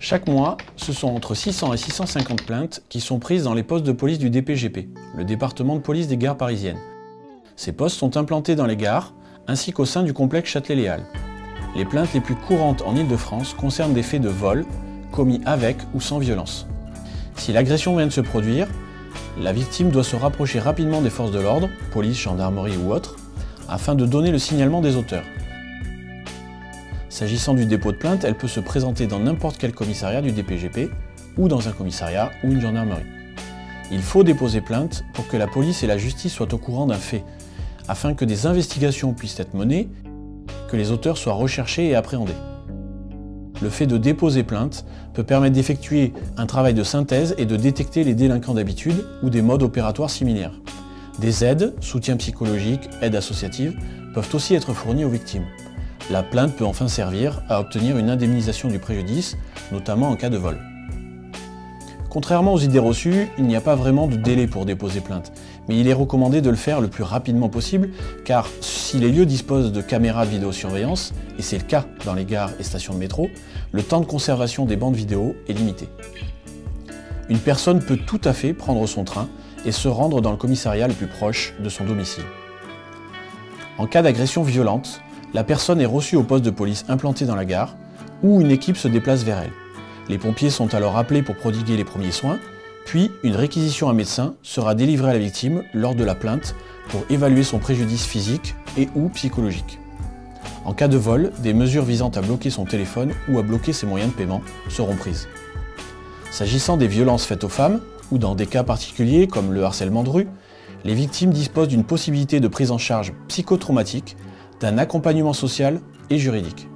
Chaque mois, ce sont entre 600 et 650 plaintes qui sont prises dans les postes de police du DPGP, le département de police des gares parisiennes. Ces postes sont implantés dans les gares, ainsi qu'au sein du complexe Châtelet-Les Halles. Les plaintes les plus courantes en Ile-de-France concernent des faits de vol, commis avec ou sans violence. Si l'agression vient de se produire, la victime doit se rapprocher rapidement des forces de l'ordre, police, gendarmerie ou autres, afin de donner le signalement des auteurs. S'agissant du dépôt de plainte, elle peut se présenter dans n'importe quel commissariat du DPGP ou dans un commissariat ou une gendarmerie. Il faut déposer plainte pour que la police et la justice soient au courant d'un fait, afin que des investigations puissent être menées, que les auteurs soient recherchés et appréhendés. Le fait de déposer plainte peut permettre d'effectuer un travail de synthèse et de détecter les délinquants d'habitude ou des modes opératoires similaires. Des aides, soutien psychologique, aides associatives, peuvent aussi être fournies aux victimes. La plainte peut enfin servir à obtenir une indemnisation du préjudice, notamment en cas de vol. Contrairement aux idées reçues, il n'y a pas vraiment de délai pour déposer plainte, mais il est recommandé de le faire le plus rapidement possible, car si les lieux disposent de caméras de vidéosurveillance, et c'est le cas dans les gares et stations de métro, le temps de conservation des bandes vidéo est limité. Une personne peut tout à fait prendre son train et se rendre dans le commissariat le plus proche de son domicile. En cas d'agression violente, la personne est reçue au poste de police implanté dans la gare, où une équipe se déplace vers elle. Les pompiers sont alors appelés pour prodiguer les premiers soins, puis une réquisition à médecin sera délivrée à la victime lors de la plainte pour évaluer son préjudice physique et ou psychologique. En cas de vol, des mesures visant à bloquer son téléphone ou à bloquer ses moyens de paiement seront prises. S'agissant des violences faites aux femmes, ou dans des cas particuliers comme le harcèlement de rue, les victimes disposent d'une possibilité de prise en charge psychotraumatique, d'un accompagnement social et juridique.